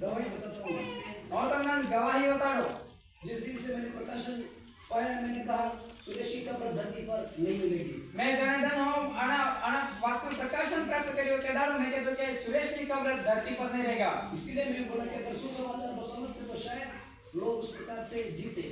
गवाही बताता हूँ। और तुमने गवाही बताओ। जिस दिन से मैंने प्रकाशन पाया, मैंने कहा सुरेश की कब्र धरती पर नहीं मिलेगी। मैं जनार्दन हूँ अना वास्तव प्रकाशन प्राप्त करियो ते दाड़ो मैं कहतो के सुरेश की कब्र धरती पर नहीं रहेगा। इसीलिए मैंने बोला कि अगर सुसमाचार को समझते तो शायद लोग उस प्रकार से जीते।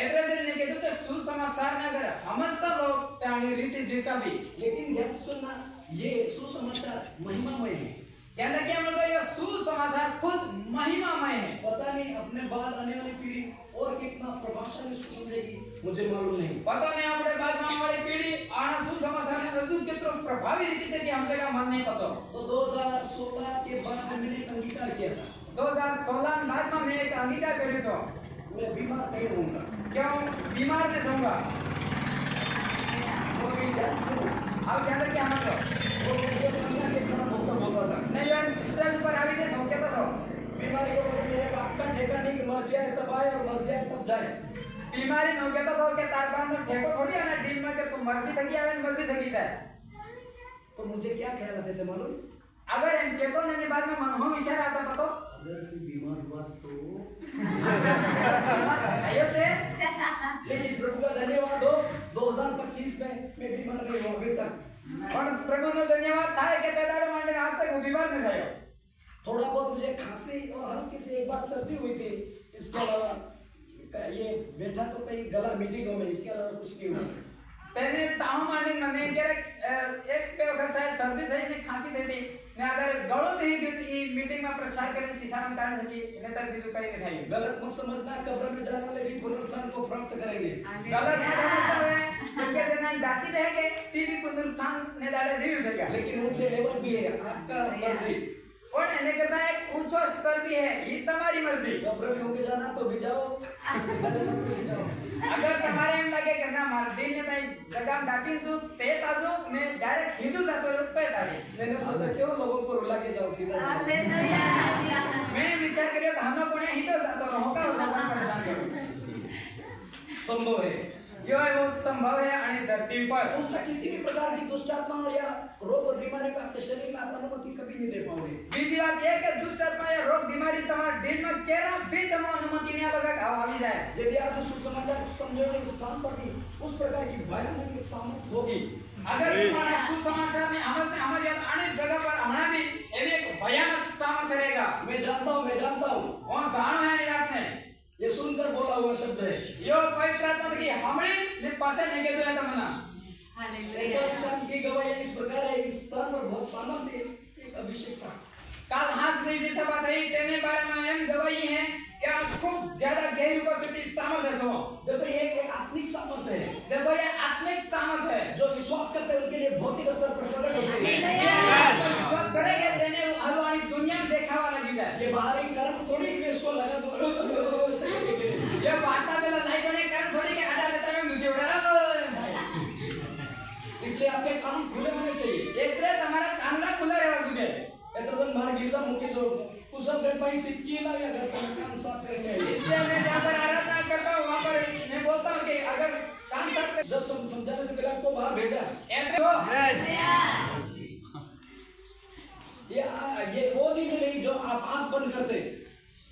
एड्रेस ने कहतो के सुसमाचार न अगर समस्त लोग त्यानी रीति जीता भी। लेकिन ध्यान से सुनना, ये सुसमाचार महिमामय है। ध्यान रखिए हम लोग ये सुसमाचार खुद महिमामय है। पता नहीं अपने बाद आने वाली पीढ़ी और कितना प्रभावशाली इसको समझेगी, मुझे मालूम नहीं। पता नहीं अपने बाद में हमारी पीढ़ी आना सुसमाचार ने अजूब कितना प्रभावी रीति से हमसे का मन नहीं पता। तो 2016 के बाद में मैंने एक अंगीकार किया था। 2016 में बाद में मैंने एक अंगीकार करी तो मैं बीमार नहीं रहूंगा। क्यों बीमार नहीं रहूंगा? वो भी ध्यान से सुनो। अब ध्यान रखिए हम लोग वो मुझे समझा के खड़ा होता था। नहीं यार स्टेज पर आवी ने संकेत तो बीमारी को बोले मेरे बाप का ठेका नहीं कि मर जाए तब आए और मर जाए तब जाए। बीमारी न के तो के तार बांध तो ठेको थोड़ी है ना डील में के तू मर्जी थकी आवे मर्जी थकी जाए। तो मुझे क्या ख्याल आते थे मालूम? अगर इन के तो ने बाद में मन हो विचार आता तो अगर तू बीमार हुआ तो आयो ते लेकिन प्रभु का धन्यवाद हो 2025 में मैं बीमार नहीं हुआ अभी तक। और प्रभु ने धन्यवाद था कि ते दाड़ो मांडे आज तक वो बीमार नहीं थयो। थोड़ा बहुत मुझे खांसी और हल्की सी एक बार सर्दी हुई थी। इसके अलावा ये बैठा तो कहीं गला मीटिंग हो में, इसके अलावा कुछ नहीं हुआ। तेने ताऊ मांडे मने के एक पे वक्त शायद सर्दी थई ने खांसी थई थी ने अगर गळो नहीं गयो ई मीटिंग में प्रचार करने सीसारन कारण थकी ने तर बीजू कई नहीं थाई। गलत मत समझना, कब्र में जाने वाले भी पुनरुत्थान को प्राप्त करेंगे। गलत मत समझना है क्योंकि देना डाकी रहेंगे ती भी पुनरुत्थान ने दाड़े जीव उठेगा। लेकिन ऊंचे लेवल भी है, आपका मर्जी। और एने करता एक ऊंचा स्तर भी है, ये तुम्हारी मर्जी। कब्र में होके जाना तो भी जाओ, सीधा जाना तो भी जाओ। अगर तुम्हारे एम लगे करना मार दिन ने नहीं जगह डाकिन सु ते ताजो ने डायरेक्ट हिंदू जातो रुकते ताजे। मैंने सोचा क्यों लोगों को रुला के जाओ, सीधा जाओ। मैं विचार करियो कि हम लोग कोने हिंदू जातो रहो का लोगों को परेशान करो। संभव है, यो है वो संभव है आणि धरती पर दूसरा किसी भी प्रकार की दुष्ट आत्मा और या रोग और बीमारी का आपके शरीर में आप अनुमति कभी नहीं दे पाओगे। बीजी बात ये कि दुष्ट आत्मा या रोग बीमारी तुम्हारे दिल में केरा भी तुम अनुमति नहीं लगा घाव आवी जाए। यदि आप जो सुसमाचार को समझोगे इस स्थान पर भी उस प्रकार की भयानक एक सामर्थ होगी। अगर तुम्हारा सुसमाचार में हमें आने जगह पर हमारा भी एक भयानक सामर्थ रहेगा। मैं जानता हूँ वहाँ जानो है निराश ने ये सुनकर बोला हुआ शब्द है। यो पवित्र आत्मा की हमने ने पासे नहीं के दो तमन्ना। हालेलुया। शांति की गवाही इस प्रकार है, इस स्थान पर बहुत सामर्थ है, एक अभिषेक था। कल हाथ नहीं जैसा बात है तेने बारे में एम गवाही है क्या खूब ज्यादा गहरी उपस्थिति सामर्थ है। तो देखो ये एक आत्मिक सामर्थ है। देखो ये आत्मिक सामर्थ है जो विश्वास करते हैं उनके लिए भौतिक स्तर पर प्रकट होती है। विश्वास करेंगे तेने हलवानी दुनिया में देखा वाला चीज है। ये बाहरी कर्म थोड़ी कि इसको लगा दो ये वार्ता बेला लाइट होने कर्म थोड़ी के हटा देता है मुझे उड़ा। इसलिए आपके कान खुले होने चाहिए। एक तरह तुम्हारा कान खुला रहेगा तुझे। एतरदन मार गिरजा मुके जो कुसम रे भाई सिक्की ना या घर का कान साफ करेंगे। इसलिए मैं जहाँ पर आराधना करता हूँ वहाँ पर मैं बोलता हूँ कि अगर कान साफ कर जब समझाने से पहले आपको बाहर भेजा ये वो नहीं जो आप आंख बंद करते।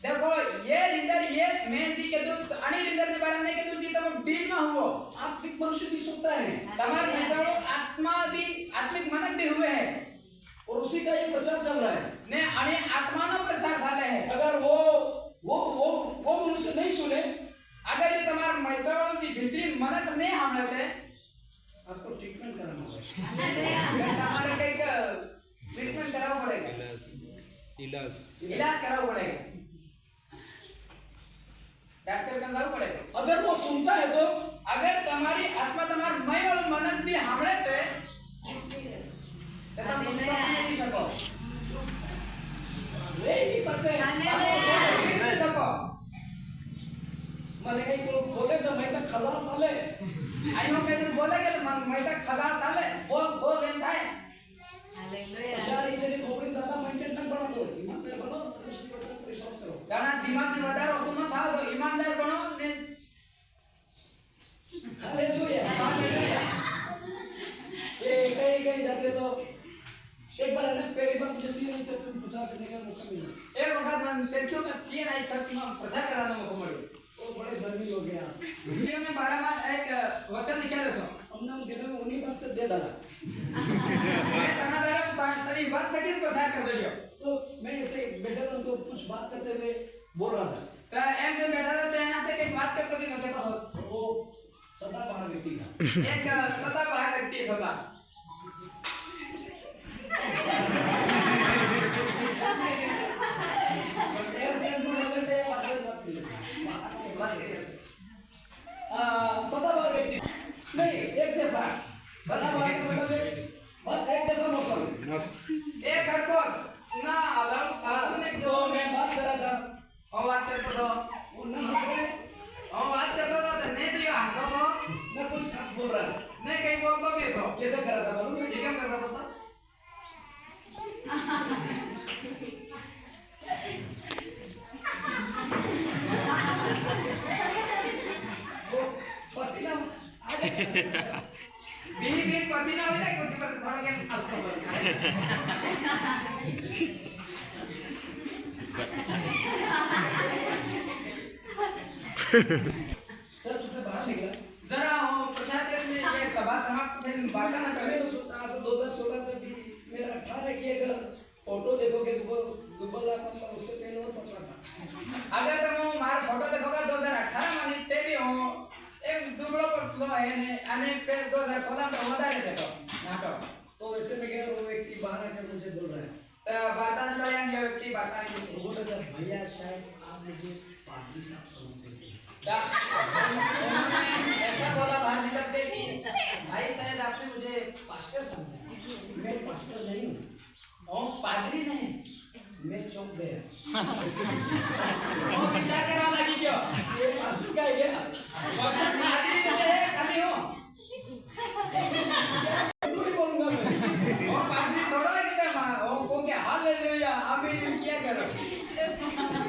देखो ये रिंदर ये मैं जी के तो अनी रिंदर ने बारे में के तो जी तो डील में हुआ आत्मिक मनुष्य भी सुनता है। तमाम में तो आत्मा भी आत्मिक मनक भी हुए हैं और उसी का ये प्रचार चल रहा है ने अने आत्मानो प्रचार साले है। अगर वो मनुष्य नहीं सुने, अगर ये तुम्हारे मैत्रों की भीतरी मनक नहीं हमले आपको ट्रीटमेंट कराना होगा। हमारे कहीं का ट्रीटमेंट कराना पड़ेगा, इलाज कराना पड़ेगा, डॉक्टर का जाना पड़ेगा। अगर वो सुनता है तो अगर तुम्हारी आत्मा तुम्हारे मय और मनन भी हमले पे तुम नहीं सको नहीं सकते। नहीं सको मैंने कहीं को बोले तो मैं तक खजाना साले आई हो के बोले के मैं तक खजाना साले वो लेन था। हालेलुया। शारी जने खोपड़ी दादा मेंटेन तक बना दो, ईमानदार बनो, विश्वास करो। गाना दिमाग में वडार असुमत था तो ईमानदार बनो ने। Hallelujah hallelujah. ये कहीं जाते तो एक बार ने पहली बार बार मुझे सीएनआई चर्च में प्रचार करने का मौका मिला। एक वक्त मैं देखियो मैं सीएनआई चर्च में प्रचार कराने को मिले। वो बड़े धर्मी लोग हैं आप। वीडियो में 12 बार एक वचन निकाले थे। हमने उन दिनों में उन्हीं बात से दे डाला। मैं कहना लगा तेरी बात का किस प्रचार कर दियो। तो मैं ऐसे बैठा था उनको कुछ बात करते हुए बोल रहा था। तो एम से बैठा था तो यहाँ से कहीं बात करते नहीं होते तो वो सदाबहार व्यक्ति था। एक सदाबहार व्यक्ति था। सदाबहार व्यक्ति नहीं एक जैसा सदाबहार मतलब बस एक जैसा मौसम एक खरगोश ना अलग ने तो मैं बात कर रहा था और बात करता था वो ना हंसे और बात करता था तो नहीं दिया हमको तो मैं कुछ खास बोल रहा है नहीं कहीं बोलता भी तो कैसे कर रहा था मालूम है ठीक है कर रहा था वो पसीना आ जाता बीच पसीना हो जाए कुछ पर थोड़ा के हल्का बोलता है सर से बाहर निकला जरा हो प्रचार में ये सभा समाप्त थे बाटा ना मैं करे उस 2016 तक भी मेरा 18 की अगर फोटो देखोगे तो वो दुबला मतलब उससे पहले और पतला था अगर तुम मार फोटो देखोगे 2018 में ते भी हो एक दुबळो पतलो है ने અને फिर 2016 में વધારે છે તો નાટक तो वैसे में क्या वो व्यक्ति बाहर आकर मुझे बोल रहा है तो बाटा ने बोला ये व्यक्ति बाटा ने वो बोल रहा था भैया शायद आप मुझे पादरी साहब समझते हैं ऐसा बोला बाहर निकलते कि भाई शायद आपने मुझे पास्टर समझा मैं पास्टर नहीं हूँ ओ पादरी नहीं मैं चौंक गया ओ विचार करवा लगी क्यों ये पास्टर का है क्या मतलब पादरी तो है खाली हो थोड़ी बोलूंगा मैं ओ पादरी थोड़ा है कि ओ को के हालेलुया आमीन क्या करो मैं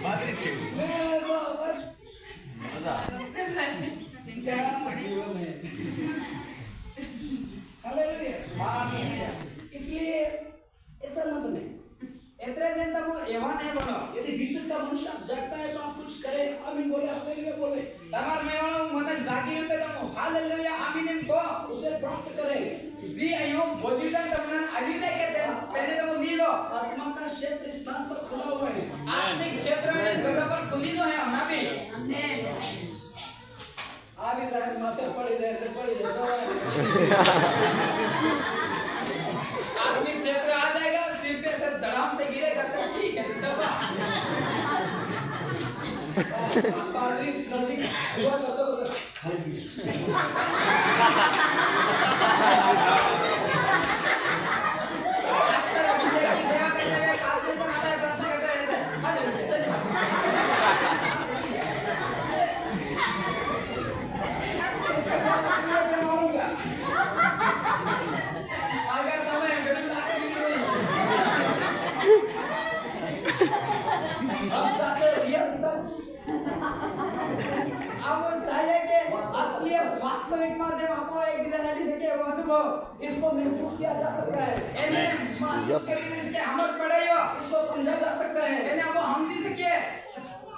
बस क्या जीवन है हालेलुया हालेलुया इसलिए ऐसा न बने इतने दिन तक वो एवा नहीं बोलो यदि भीतर का मनुष्य आप जागता है तो आप कुछ करें आमीन बोले हालेलुया बोले तमार में वाला मतलब जागी होते तो हालेलुया आमीन को उसे प्राप्त करें जी आयो बोधिता तमना अभी तक कहते हैं पहले तो वो ली लो आत्मा का क्षेत्र स्थान पर खुला हुआ है आत्मिक क्षेत्र में जगह पर खुली नो है हमारा भी आप इधर माथे पड़ी दे आत्मिक क्षेत्र आ जाएगा सिर पे से धड़ाम से गिरेगा तो ठीक है दबा पादरी नजीक हुआ करते हो खाली पास्टर अभिषेक की सेवा करते हुए पास्टर को आता है प्रार्थना करते हैं ऐसे हालेलुया अगर तुम्हें गड़ी लागती नहीं अब जाते रियल तक अब चाहिए कि असली वास्तविक में जब आपको एक डिजाइनिटी से के वो अनुभव इसको महसूस किया जा सकता है इन्हें महसूस करने से हमस पड़े हो इसको समझा जा सकता है इन्हें अब हम जी सके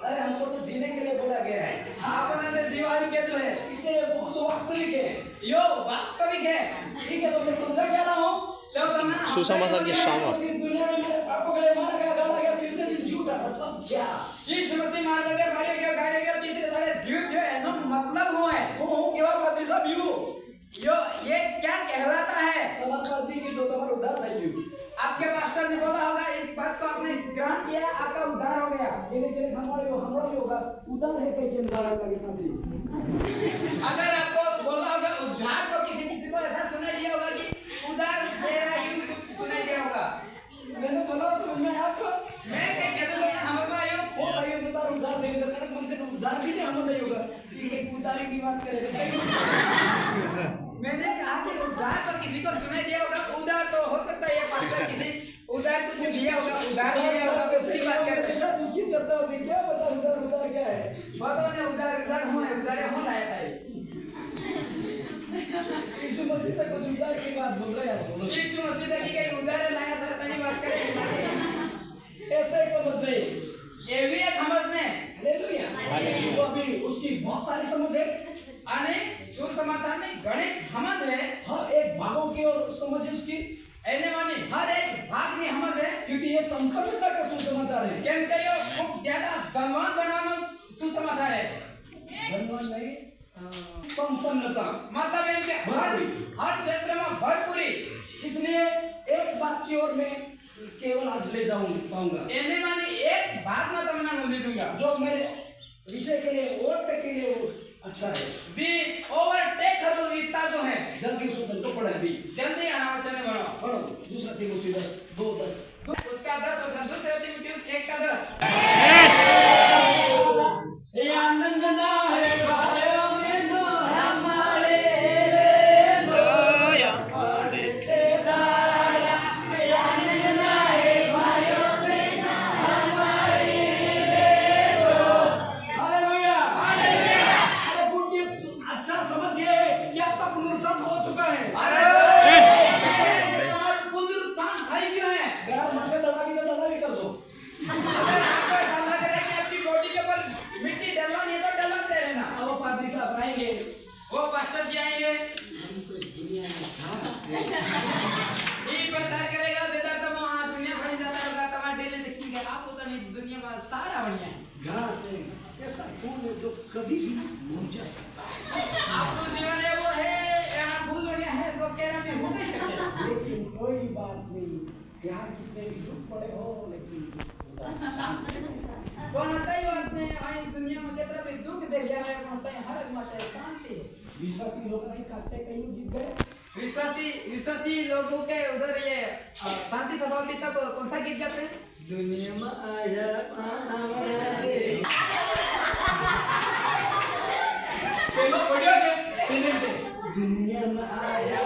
अरे हमको तो जीने के लिए बोला गया है आपने तो जीवन के तो है इसलिए ये बहुत वास्तविक है यो वास्तविक है ठीक है तो मैं समझा क्या रहा हूँ तो समझना सुसमाचार की शाम इस दुनिया में मेरे पापों के लिए मारा गया गाड़ा गया तीसरे दिन जी उठा मतलब क्या यीशु मसीह मार लगे मारे गए गाड़े गए तीसरे धड़े जीवित हुए एनो मतलब हो है वो हूँ केवल पादरी साहब यू यो ये क्या कहलाता है तमाम पादरी की दो कमर उधार था यू आपके पास्टर ने बोला होगा इस बात को आपने ग्रहण किया आपका उद्धार हो गया ये हमारे ही होगा उधार है कहीं उधार लगे पादरी अगर आपको बोला होगा उद्धार को किसी किसी को ऐसा सुनाई दिया होगा कि उद्धार तेरा यूं कुछ सुनाई दिया होगा मैंने बोला समझ में आया आपको मैं कहीं कहते तो ना समझ में आयो वो भाई उधार देंगे कड़क मंदिर में उधार भी नहीं हम नहीं होगा ये उधारी की बात करे मैंने कहा कि उधार तो किसी को सुनाई दिया होगा उधार तो हो सकता है ये पास्टर किसी उधार कुछ दिया होगा उधार दिया होगा उसकी बात करते हैं उसकी चर्चा होती क्या बता उधार क्या है भगवान ने उधार हो लाया था यीशु मसीह से कुछ उधार की बात बोल रहे हैं आप यीशु मसीह की कहीं उधार लाया था तनी बात करें ये संपन्नता का सुसमाचार है। કેમ કે યો ખૂબ જ્યાદા ધનવાન બનવાનો સુસમાચાર है। धनवान नहीं, संपन्नता मतलब એમ કે हर क्षेत्र में भरपूरी। इसलिए एक बात की ओर मैं केवल आज ले पाऊंगा, એને માની એક ભાગમાં તમને હું લીધુંગા जो मेरे विषय के लिए ओट के लिए वो अच्छा है। जी ओवरटेक करो इतना जो है जल्दी उस वचन को पढ़े भी जल्दी अनावचन बनो। पढ़ो दूसरा तीमुथियुस 2:10 उसका 10 वचन दूसरा तीमुथियुस 1 का 10। ये आनंद ना है भाइयों बहनों हमारे सोया पड़ते दाया। ये आनंद ना है भाइयों बहनों हमारे हालेलुया हालेलुया। अरे गुड न्यूज़ अच्छा समझिए कि आपका पुनरुत्थान हो चुका है। पुनरुत्थान થઈ ગયો है। यार माथे दड़ावी तो दड़ावी कर दो। अगर आपको ऐसा लग रहा है कि आपकी बॉडी के ऊपर मिट्टी डलवा नहीं तो डलवा दे लेना। अब वो पादरी साहब आएंगे, वो पास्टर जी आएंगे हमको इस दुनिया में घास दे। ये प्रचार करेगा देता तो वहां दुनिया खड़ी जाता होगा तब डेली देखेंगे आप तो नहीं दुनिया में सारा बढ़िया है। घास है ऐसा फूल है जो कभी भी मुरझा सकता है, आपको जीवन है वो है यहाँ फूल बढ़िया है तो कहना में हो नहीं सकते। लेकिन कोई बात नहीं, यहाँ कितने भी दुख पड़े हो लेकिन कोण कई बात नहीं आई दुनिया में कितना भी दुख दे गया है कोण कई हर मत है शांति। विश्वासी लोग नहीं काटते कहीं जीत गए। विश्वासी लोगों के उधर ये शांति स्वभाव की तब कौन सा गीत गाते हैं? दुनिया में आया हमारा दे पेलो पढ़ियो के सिंगिंग पे दुनिया में आया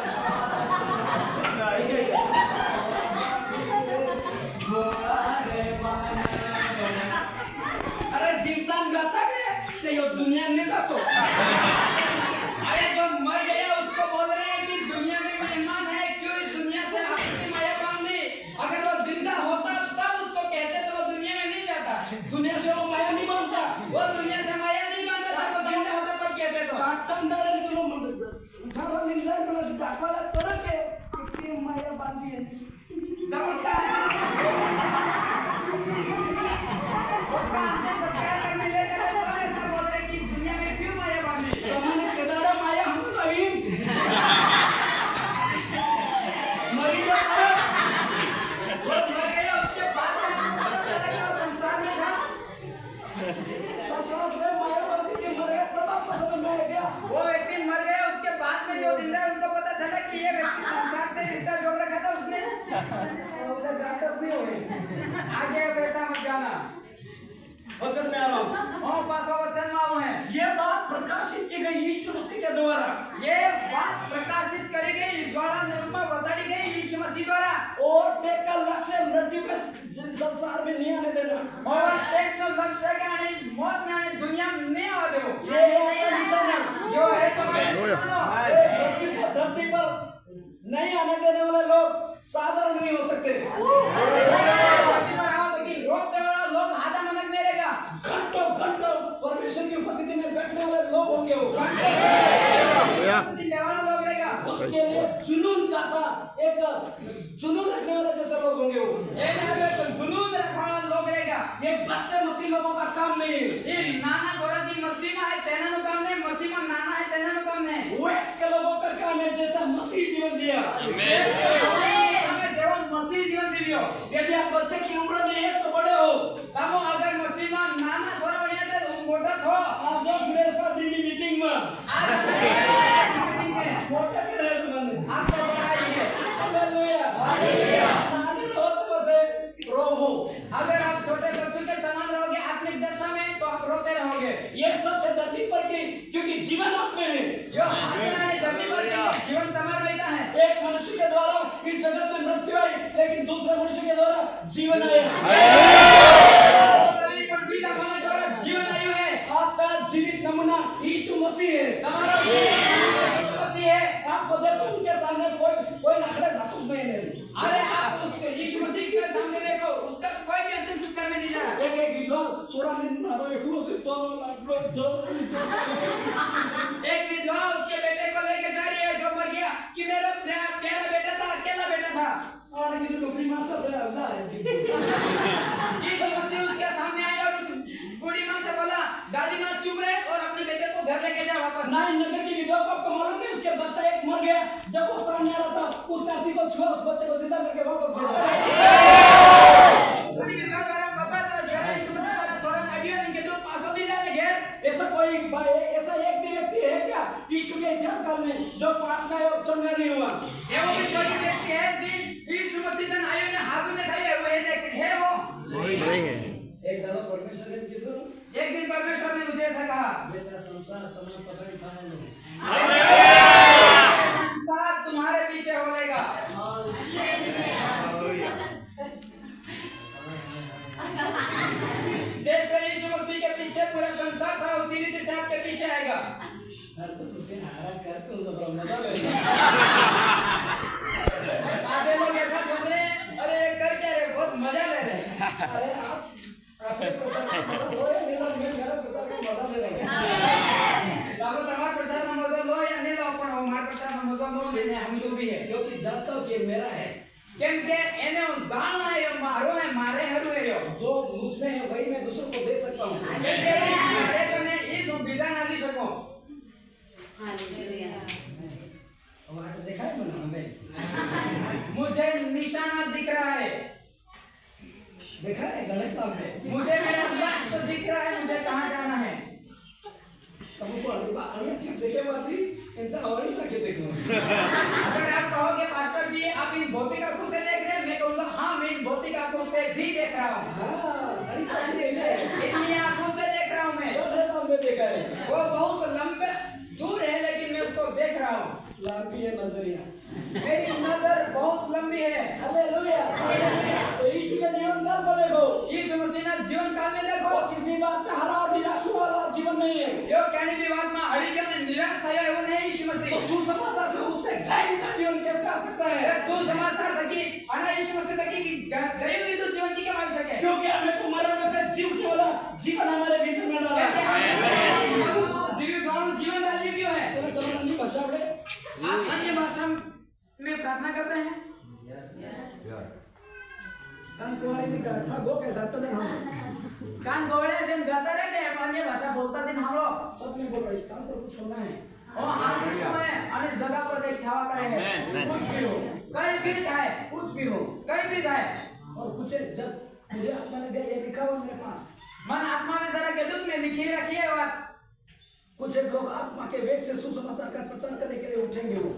अरे जीवदान गाता गया तो ये दुनिया नहीं जातो। अरे जो मर गया उसको बोल रहे हैं कि दुनिया में मेहमान है क्यों इस दुनिया से आपकी माया बांध ली। अगर वो जिंदा होता तब उसको कहते तो वो दुनिया में नहीं जाता। दुनिया से वो माया नहीं मानता, वो दुनिया से माया नहीं बांधता था वो जिंदा होता तब कहते तो। काटंदारे निकलो उठावा निकला तो दाखवाला तरह के कितनी माया बांधी है। नमस्कार। उसका हमने सत्कार करने ले गए तो ऐसा बोल रहे कि इस दुनिया में क्यों माया बांधी। तमाने केदारा माया हम सभी मरी जाता वो मर गया उसके बाद में हमको पता चला कि वो संसार में था। संसार से माया बांधी के मर गया तब आपको समझ में आ गया। वो व्यक्ति मर गया उसके बाद में जो जिंदा है उनको पता चला कि ये व्यक्ति संसार से रिश्ता जोड़ रखा था उसने। उधर गाटस नहीं हुए। आगे वैसा मत जाना। वचन में आ रहा हूँ। और पासवा वचन में आऊ है। ये बात प्रकाशित की गई यीशु मसीह के द्वारा ये बात प्रकाशित करी गई ज्वाला निरूपमा बताई गई यीशु मसीह द्वारा। और टेक का लक्ष्य मृत्यु के संसार में नहीं आने देना। और टेक्नो लक्ष्य का आने मौत में आने दुनिया में नहीं आ दो। ये है आपका निशान है। जो है तुम्हारे निशान। मृत्यु को धरती पर नहीं आने देने वाले लोग साधारण नहीं हो सकते। धरती पर आओ तो कि रोकने वाला लोग आधा मनक नहीं रहेगा। घंटों घंटों परमेश्वर की उपस्थिति में बैठने वाले लोग होंगे वो। दिन वाला लोग रहेगा। उसके लिए जुनून का सा एक जुनून रखने वाले जैसे लोग होंगे वो। ये ना तो जुनून रखने वाला लोग रहेगा। ये बच्चे मसीह लोगों का काम नहीं है। ये नाना सोराजी मसीह में है तेना नु काम नहीं मसीह में नाना है तेना नु काम नहीं। वयस्क लोगों का काम है जैसा मसीह जीवन जिया। हमें जीवन मसीह जीवन जीवियो। यदि आप बच्चे की उम्र में है तो बड़े हो। तब अगर मसीह में नाना सोरा बढ़िया तो मोटा हो। आप जो सुरेश का दिल्ली मीटिंग में आज मोटा के रहे तुम्हारे। आपको बताइए। Hallelujah hallelujah. नानी हो तो बस रोहो। अगर आप छोटे बच्चों के समान रहोगे आत्मिक दशा में तो आप रोते रहोगे। ये सच है धरती पर की क्योंकि जीवन आप में है। जो आसमान है धरती पर जीवन तुम्हारे में का है। एक मनुष्य के द्वारा इस जगत में मृत्यु आई लेकिन दूसरे मनुष्य के द्वारा जीवन आया। कभी पर बीजा होने द्वारा जीवन आयु है। आपका जीवित नमूना यीशु मसीह है। तुम्हारा यीशु मसीह है। आपको देखो उनके सामने कोई नखरे जातुस नहीं है। अरे आप उसके यीशु मसीह के सामने देखो उसका कोई भी अंतिम संस्कार में नहीं जा रहा। एक विधवा सोरा ने मारो एक लोग से तो एक विधवा उसके बेटे को लेके जा रही है जो मर गया कि मेरा प्यारा बेटा था अकेला बेटा था। और लेकिन नौकरी मां सब रहा है। कैसा कहा? बेटा संसार तुम्हें पसंद था नहीं। संसार तुम्हारे पीछे होलेगा। जैसे यीशु मसीह के पीछे पूरा संसार था, उसी रीति से आपके पीछे आएगा। तो सुसे हारा कर तो जबरा मजा ले। आधे लोग ऐसा सोच रहे हैं, अरे ये कर क्या रहे, बहुत मजा ले रहे हैं। अरे आपके प्रचार का मजा लो या नहीं लो, मैं मेरा प्रचार का मजा ले रहा हूँ। તમે તમારા પ્રચારમાં મજો લો યા નહીં લો, પણ હું મારા પ્રચારમાં મજો નો લઈને हम जो भी है, क्योंकि जानता हूँ कि ये मेरा है। કેમ કે એને હું જાણું है ये मारो है, मारे हरु है यो। जो मुझ में है वही मैं दूसरों को दे सकता हूँ। કેમ કે મારે કને ઈ હું બીજા ના દી શકું। और आज देखा है मैंने हमें मुझे निशाना दिख रहा है, देखा है गणित में मुझे मेरा लक्ष्य दिख रहा है, मुझे कहाँ जाना है। तुमको अड़बा अड़िया क्या देखे बाती इनका और ही सके देखो। अगर आप कहोगे पास्टर जी आप इन भौतिक आंखों से देख रहे हैं, मैं कहूँगा हाँ मैं इन भौतिक आंखों से भी देख रहा हूँ। हाँ अड़ी सके है इतनी आंखों से देख रहा हूँ मैं। गणित में देखा है वो बहुत लंबे दूर है लेकिन मैं उसको देख रहा हूँ। लंबी है नजरिया। मेरी नजर बहुत लंबी है। हालेलुया। तो यीशु का जीवन काल को देखो। यीशु मसीह ना जीवन काल में देखो, वो किसी बात में हरा और निराश वाला जीवन नहीं है। यो कहने की बात में हरी के ने निराश था वो नहीं यीशु तो मसीह। सुसमाचार से उससे गैर का जीवन कैसे आ सकता है? ये सुसमाचार था कि अना यीशु मसीह था कि गए भी तो जीवन की क्या आवश्यक है? क्योंकि हमें तुम्हारे में से जीवने वाला जीवन हमारे भीतर में डाला है। जीवन डालने क्यों है? तेरा कलम नहीं भाषा बड़े आप अन्य भाषा में प्रार्थना करते हैं? कान कोड़े दी गाठा गो के दाता दे हम कान गोड़े से गाता रहे के अन्य भाषा बोलता दिन हम लोग सब में बोल रहे इस काम पर कुछ होना है। और आज इस समय अन्य जगह पर कहीं खावा करे हैं, कुछ भी हो, कहीं भी जाए, कुछ भी हो, कहीं भी जाए। और कुछ जब मुझे आत्मा ने दिया ये लिखा हुआ मेरे पास। मन आत्मा में जरा कह दो मैं लिखी रखी है बात। कुछ एक लोग आत्मा के वेग से सुसमाचार का प्रचार करने के लिए उठेंगे वो।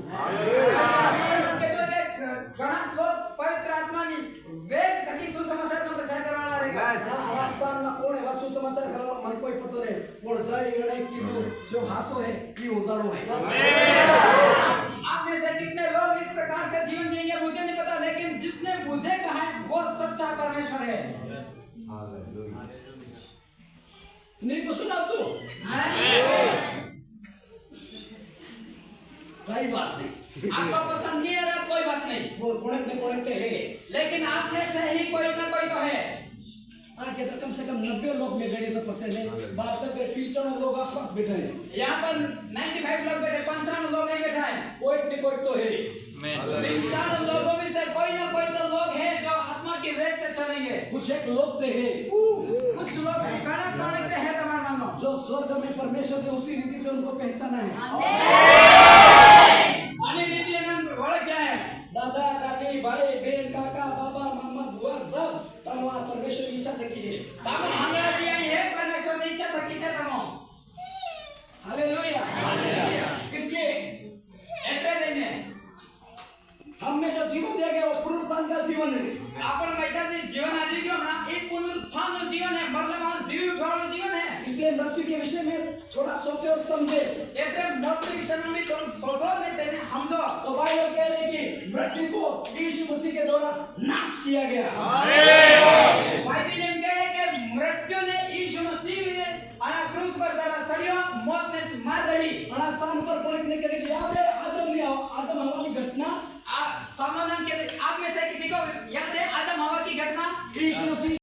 के जो एक घना लोग पवित्र आत्मा ની વેગ થકી સુસમાચારનો પ્રચાર કરવાના રહેगा। આ સ્થાનમાં કોણ એવા સુસમાચાર કરવાનો મન કોઈ પતો નહીં પણ જય એણે કીધું जो हासो है ये उजाड़ो है। आप में से कितने लोग इस प्रकार से जीवन जिएंगे मुझे नहीं पता, लेकिन जिसने मुझे कहा है वो सच्चा परमेश्वर है। नहीं पसंद आप तो कोई बात नहीं, आपको पसंद नहीं आ रहा कोई बात नहीं, वो कोड़े है लेकिन आप में से ही कोई ना कोई तो है। आके तो कम से कम 90 लोग में गए तो पसंद है। बात तक 95 लोग आसपास बैठे हैं। यहाँ पर 95 लोग बैठे, 95 लोग नहीं बैठा है। कोई न कोई तो है। 95 लोगों में से कोई ना कोई तो लोग है जो आत्मा की वेग से चलेंगे। कुछ एक लोग तो है कुछ लोग कड़क कड़क है तुम्हारे मन में, जो स्वर्ग में परमेश्वर के उसी रीति से उनको पहचाना है। अन्य रीति वर्ग क्या है? दादा दादी भाई बहन काका बाबा मामा बुआ सब तमवा परमेश्वर की इच्छा थकी है। तब हमारा दिया है परमेश्वर की इच्छा था किसे तमो। हालेलुया। इसलिए एंट्रे देने हमें जो जीवन दिया गया वो पुनरुत्थान का जीवन है। आपण माहिती आहे जीवन आली की म्हणा एक पुनरुत्थान जीवन है, मतलब हम जीव उठवानो जीवन है। इसलिए मृत्यु के विषय में थोड़ा सोचे और समझे। એટલે મૃત્યુ વિષયમાં भी थोड़ा सोचो ने તેને समझो। तो बाइबल कह रही है कि मृत्यु को यीशु मसीह के द्वारा नाश किया गया। बाइबल में कहे कि मृत्यु ने यीशु मसीह ने आना क्रूस पर जरा सड़ियो, मौत ने मार दड़ी। बड़ा स्थान पर पहुंचने के लिए याद है आदम हवा की घटना। सामान्य के आप में से किसी को याद है आदम हवा की घटना? यीशु मसीह